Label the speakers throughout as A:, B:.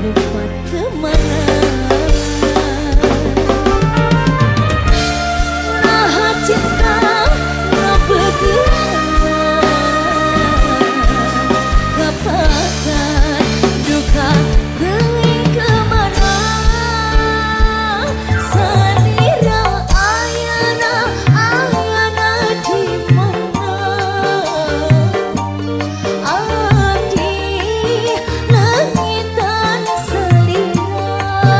A: lompat kemana. Nah cinta nah bergerak kapakan duka teling kemana. Salira ayana ayana di mana. Abdi langitan salira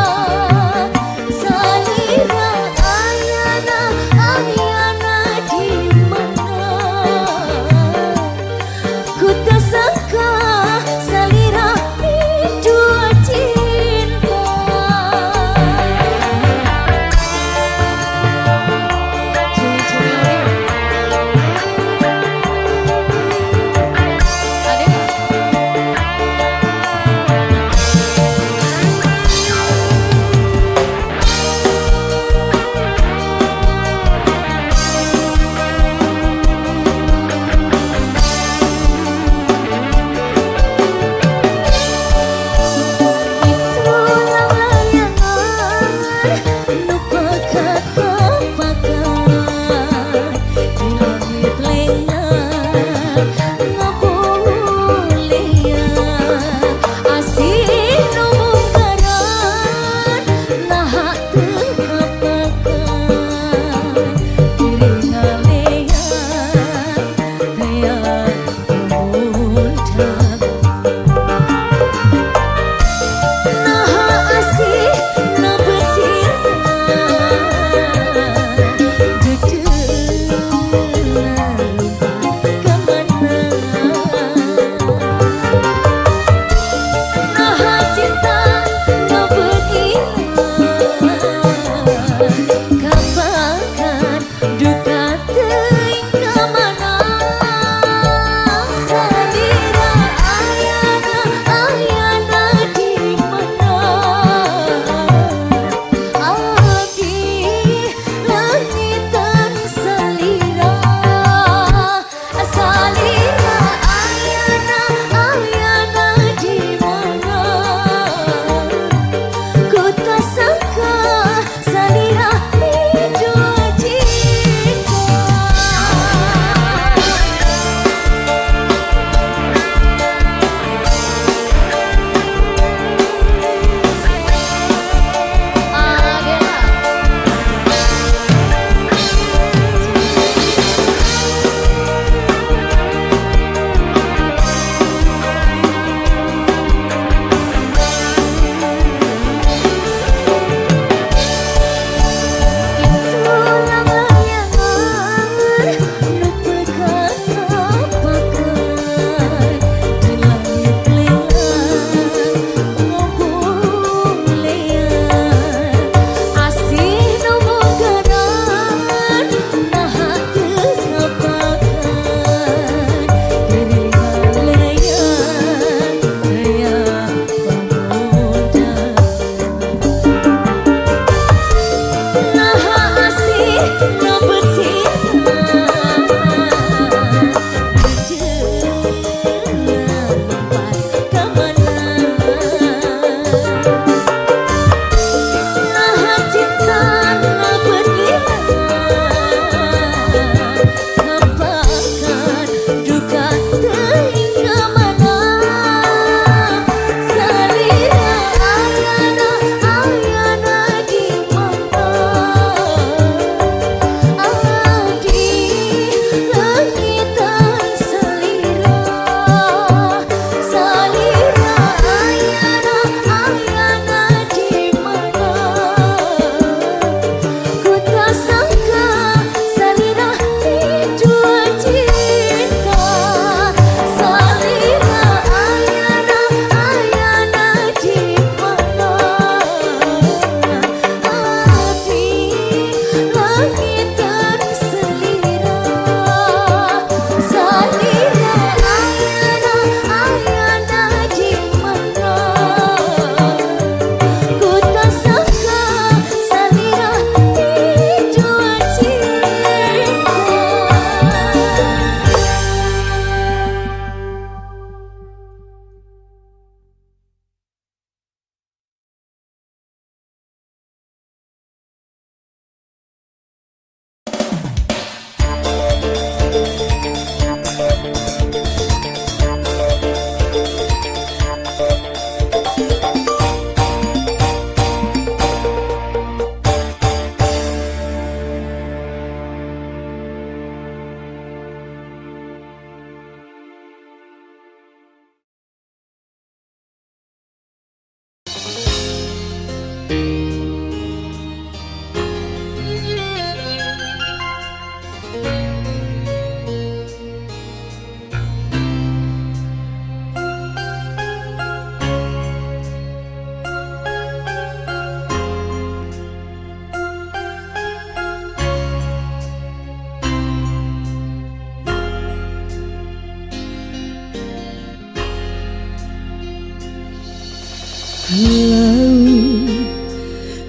B: laut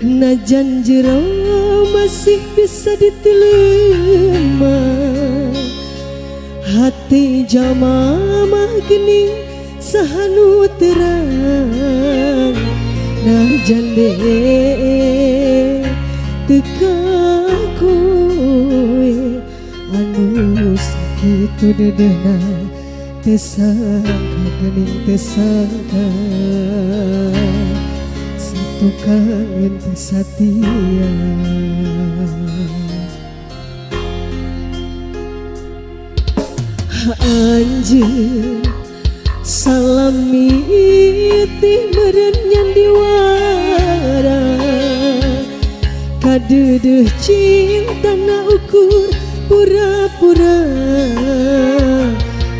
B: najan jero masih bisa ditelema hati jama mah geni sahanu terang najan teka kowe anu sakitu dedena tesangka gening tesangka satu kangen pesatia anjir salami teh meren yang diwara kadeudeuk cinta na ukur pura-pura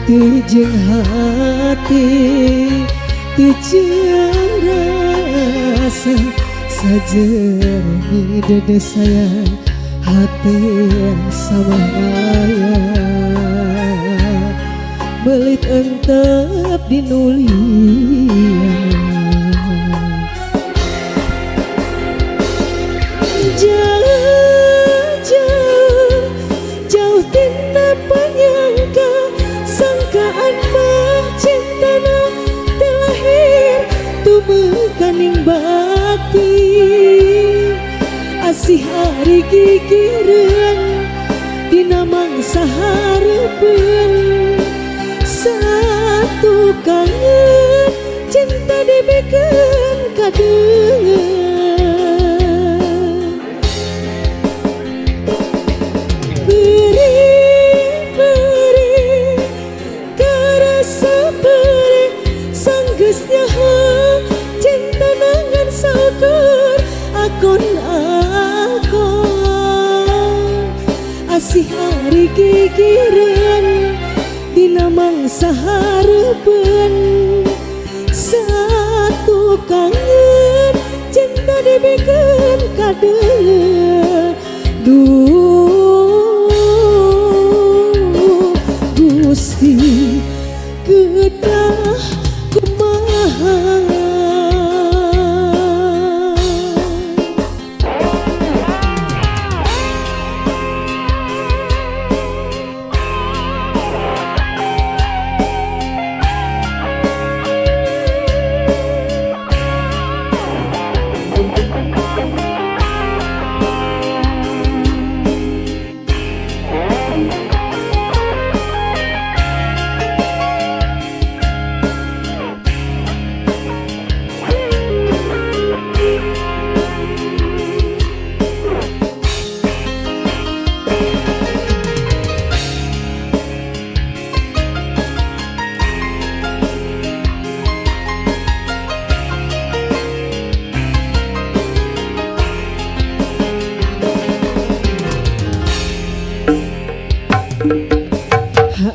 B: teu hati teu rasa sajernih dede sayang hati sama ayah belit entep dinulian jauh tina penyangka sangkaan mah cintana terlahir tumekaning bati asih hari gigireun dina mangsa hareupeun satu kangen cinta dibikeun kadeung cinta nangan saukur akon asih hari gigireun dina mangsa hareupeun satu kangen cinta dibikeun kadeung duh Gusti kedah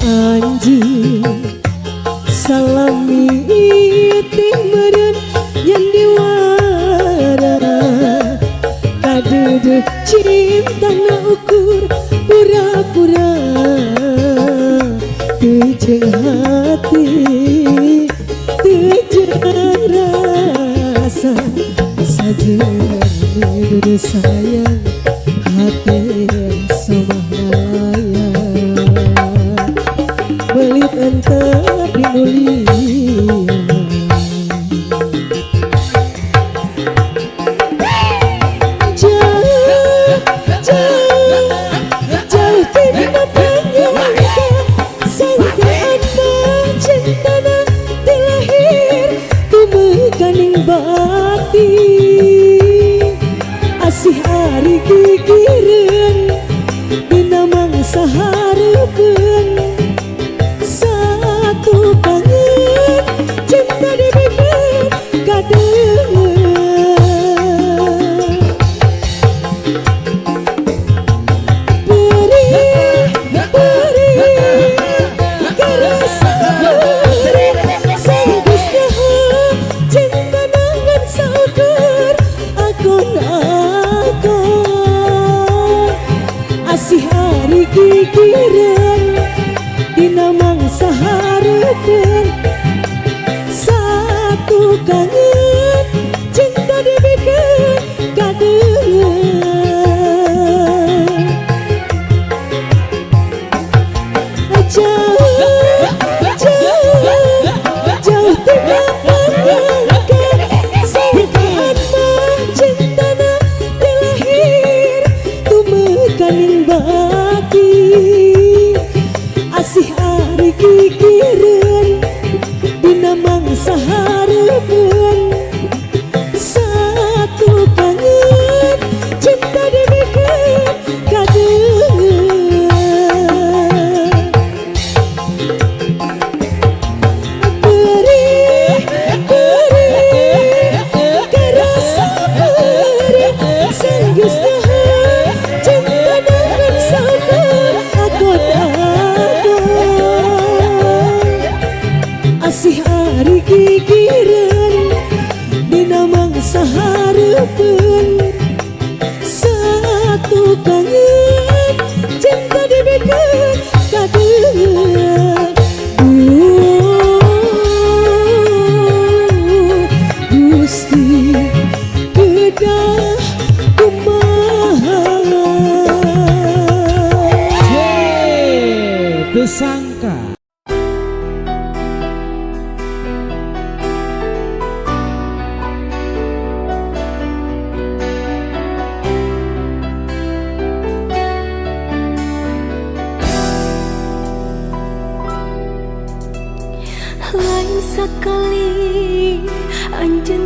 B: anjir salami teh meren yang diwara kadeudeuk cinta na ukur pura-pura teu hati teu rasa sajernih dede sayang hati sama belit entep dinulian jauh tina penyangka sangkaan mah cintana terlahir tumekaning bati asih hari gigireun dina mangsa hareupeun satu kangen cinta dibikeun kadeung cinta nangan saukur akon asih hari gigireun dina mangsa hareupeun satu kangen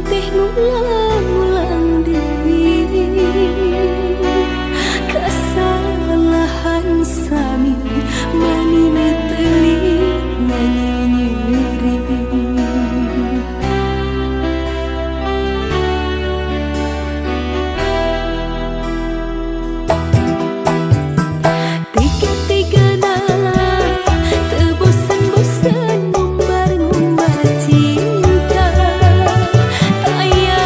A: teh ngulang-ulang deui kesalahan sami manina teuing nganyeuri. Tiga-tigana teu bosen-bosen ngumbar-ngumbar cinta. Aya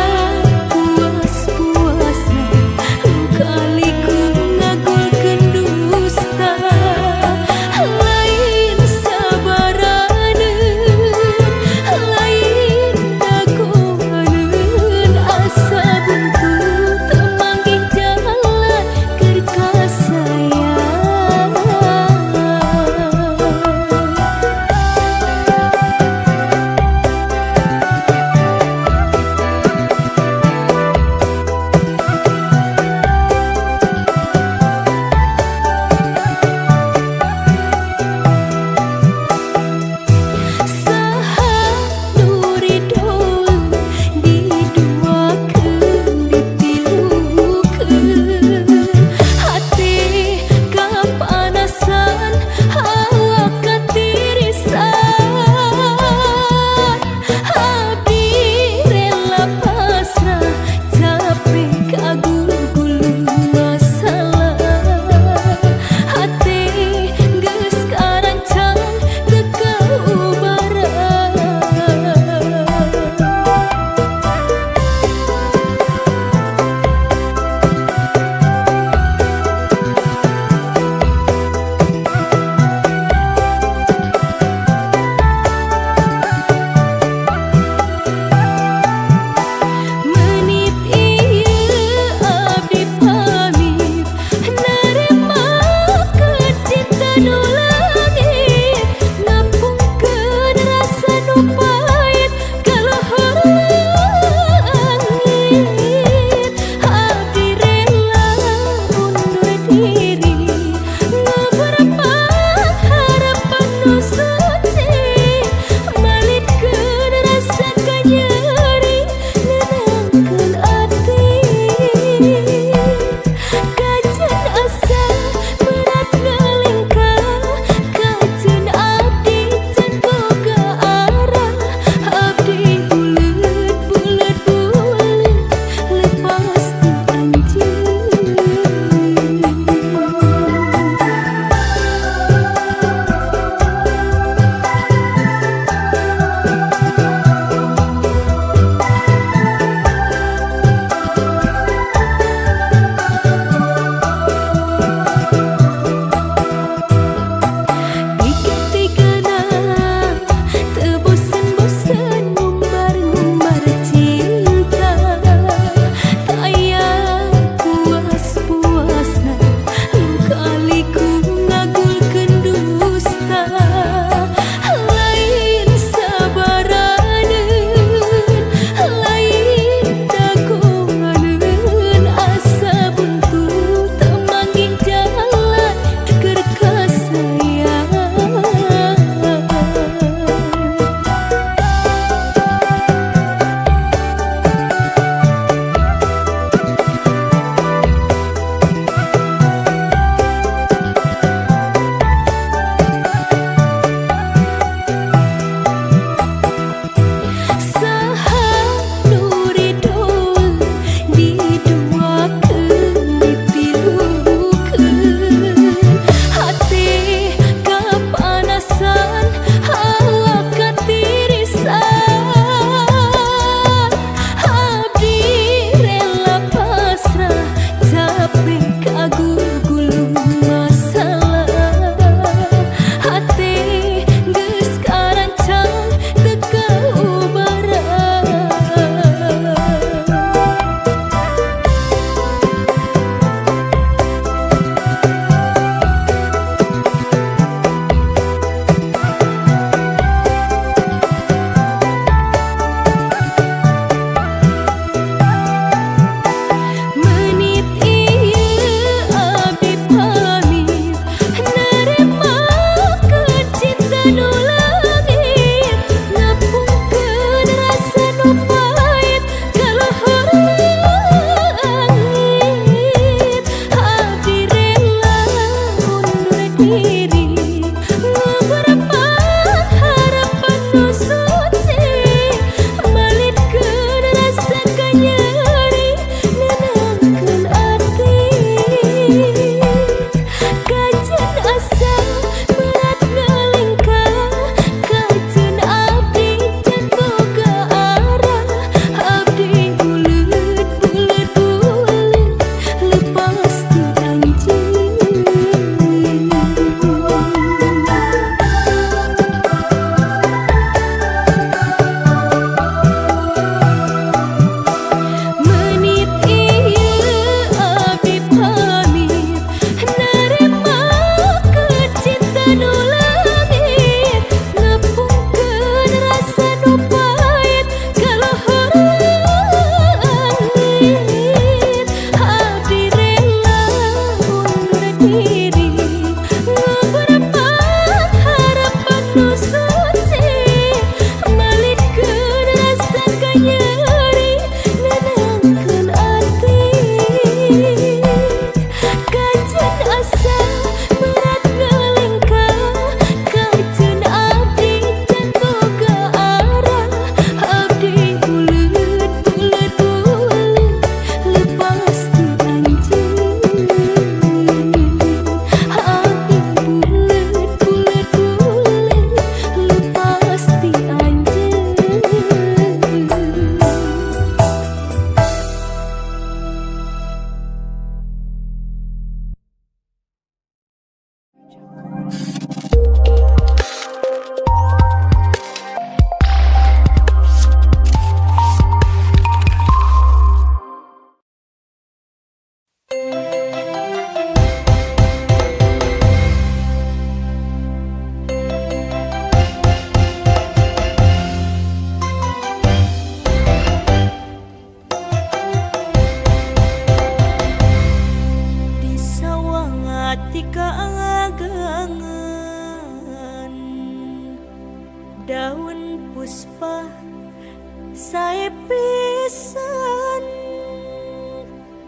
A: sae pisan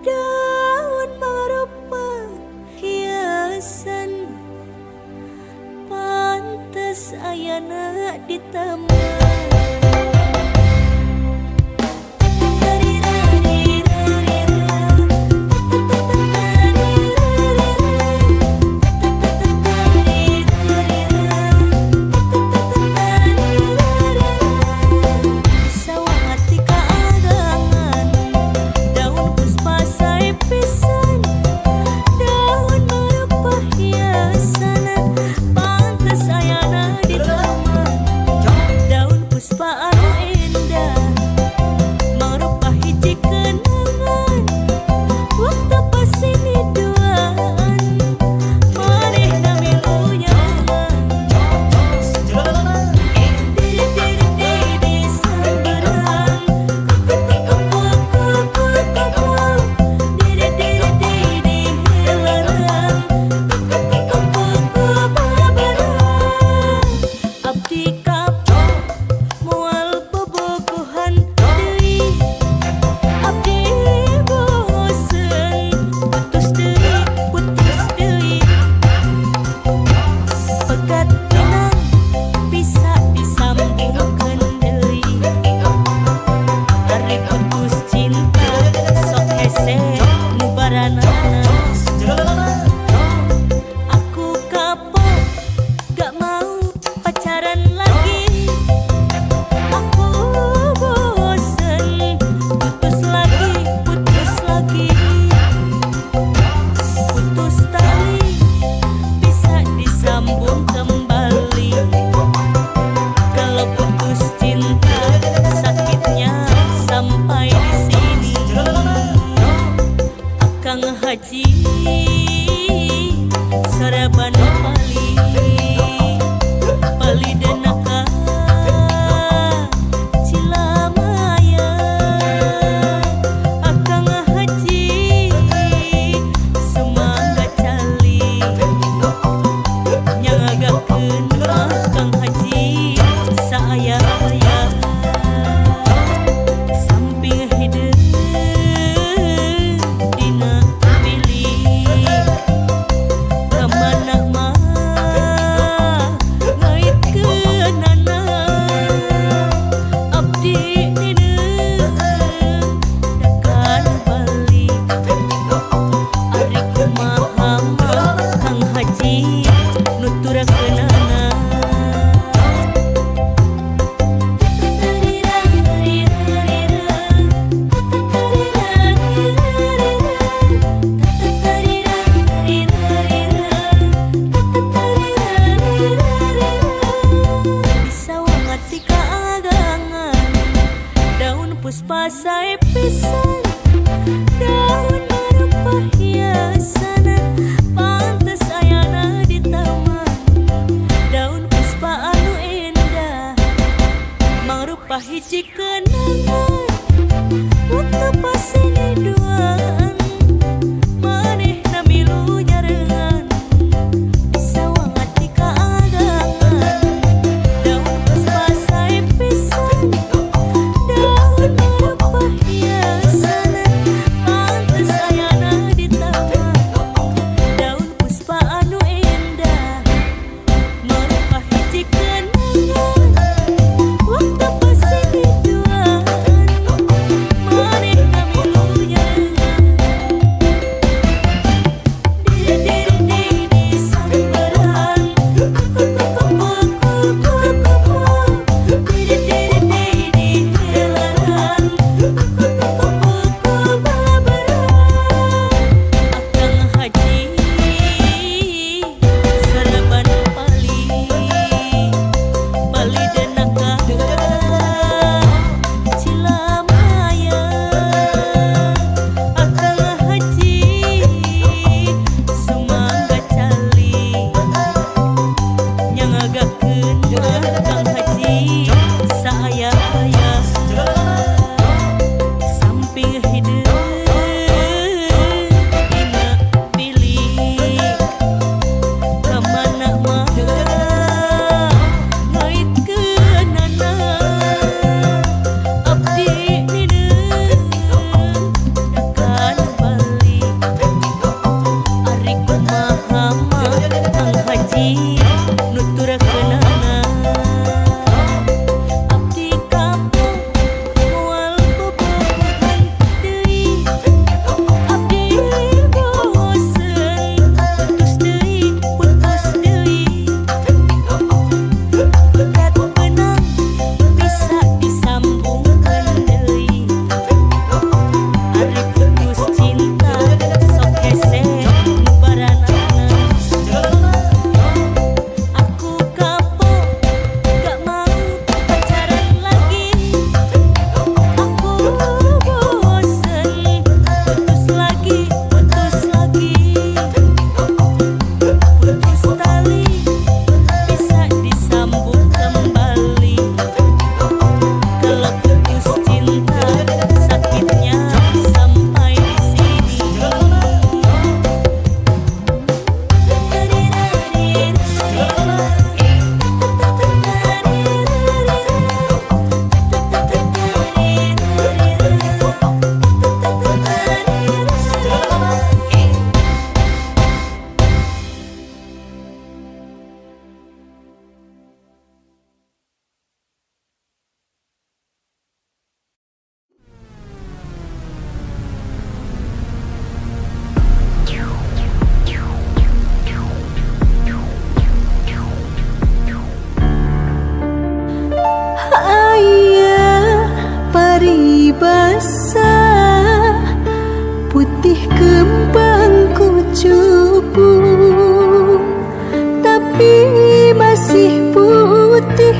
A: daun mangrupa hiasan pantes ayana di taman. Aku kapok, gak mau pacaran lagi. Aku bosen, putus lagi, putus lagi. Putus tali, bisa disambung kembali. Kalau putus cinta, sakitnya sampai di sini. Kang Haji Saraban Pali Denaka Cilamaya. Akang Haji Sumangga Cali nyangagakeun Kang Haji saaya-aya samping hideung puspa sae pisan daun mangrupa hiasan pantes ayana di taman. Daun puspa anu indah mangrupa hiji kenangan waktu pas ini duaan maneh na milu nyareungan bisa wangati kaagangan. Daun puspa sae pisan waktu pas ini duaan maneh na milu basah, putih kembang kucupu, tapi masih putih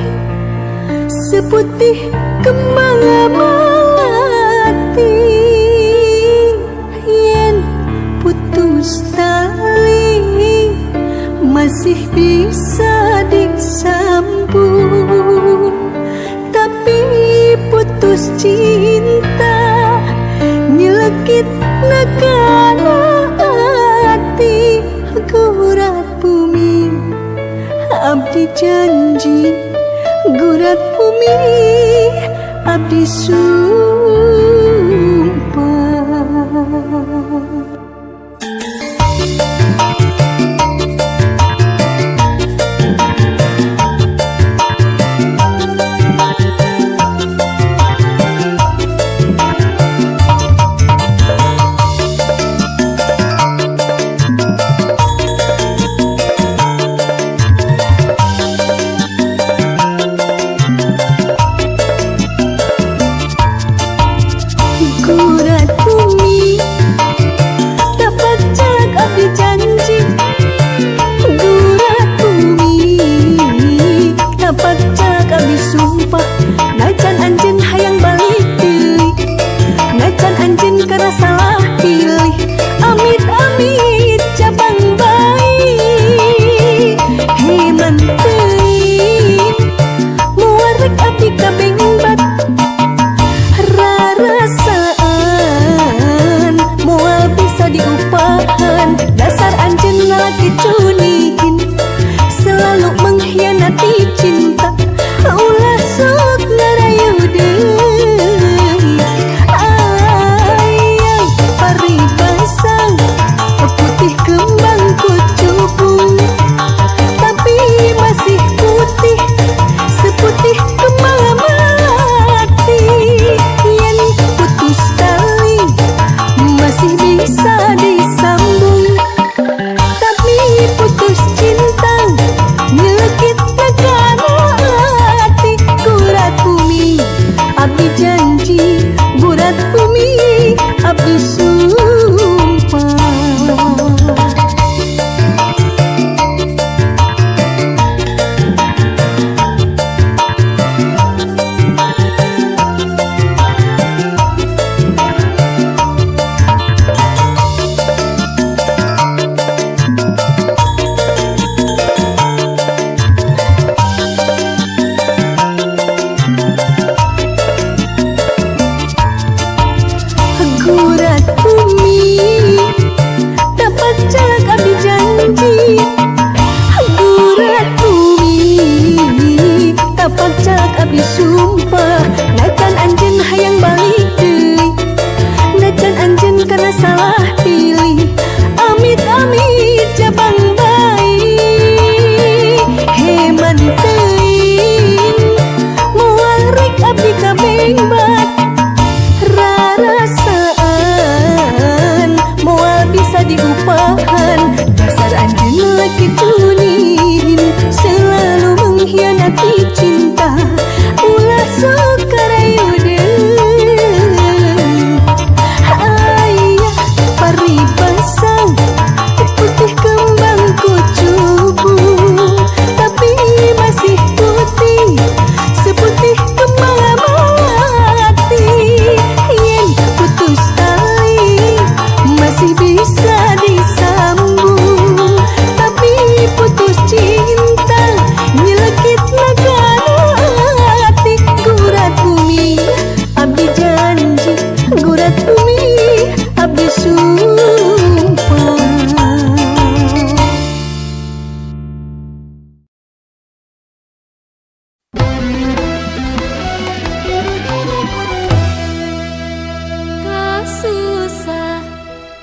A: seputih kembang melati. Yen putus tali masih bisa disambung, tapi putus cinta nyelekit negara hati. Gurat bumi abdi janji, gurat bumi abdi sumpah. Gurat bumi dapat jalak abdi janji, gurat bumi dapat jalak abdi sumpah. Najan anjeun hayang balik deui, najan anjeun karena salah pilih. Amit amit cabang baik, heman teuing moal rek abdi kabengbat. Rarasaan moal bisa diupahan, dasar anjeun lalaki cunihin, selalu mengkhianati cinta. Ulah sok ngarayu deui, ayang paribasang putih kembang kucupu, tapi masih putih seputih kembang melati. Yen putus tali masih bisa disambung, tapi putus cinta nyelekit negara hati. Gurat bumi abdi janji, gurat bumi abdi sumpah. Gurat bumi dapat jalak abdi janji, gurat bumi dapat jalak abdi sumpah. Najan anjeun hayang balik deui, najan anjeun karena salah pilih. Amit amit cabang baik, heman teuing moal rek abdi kabengbat. Rarasaan moal bisa diupahan, dasar anjeun lalaki cunihin, selalu mengkhianati cinta. Ulah sok ngarayu deui, ayah paribasang putih kembang kucupu, tapi masih putih seputih kembang melati. Yen putus tali masih bisa disambung, tapi putus cinta nyelekit negara hati. Gurat bumi abdi janji, gurat bumi abdi sumpah. Kasusah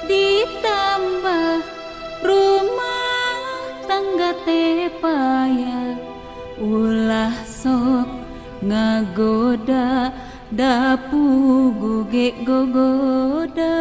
A: ditambah rumah tangga teh payah, ulah sok ngagoda dapugu ge gogoda.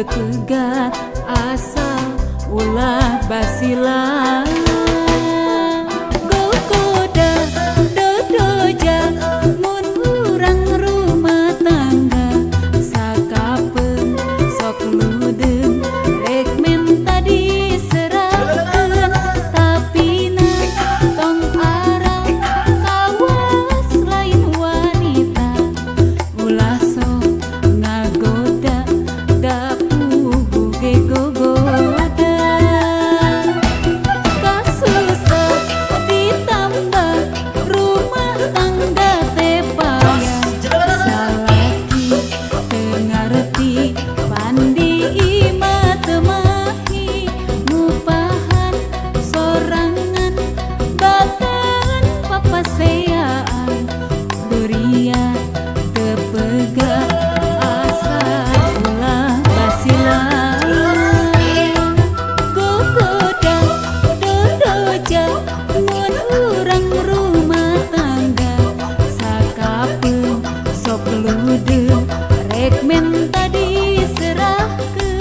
A: tetegat asa ulah basila gogoda dodoja mun urang rumah tangga sakapeung sok ludeung rek menta diserahkeun tapina tong arang kawas lain wanita ulah sok ngagoda da puguh ge gogoda kasusah ditambah rumah tangga teh payah salaki teu ngarti pandi imah teu mahi ngupahan sorangan baten papaseaan berian teu pegat asa ulah basilan gogoda dodoja mun urang rumah tangga sakapeung sok ludeung rek menta diserahkeun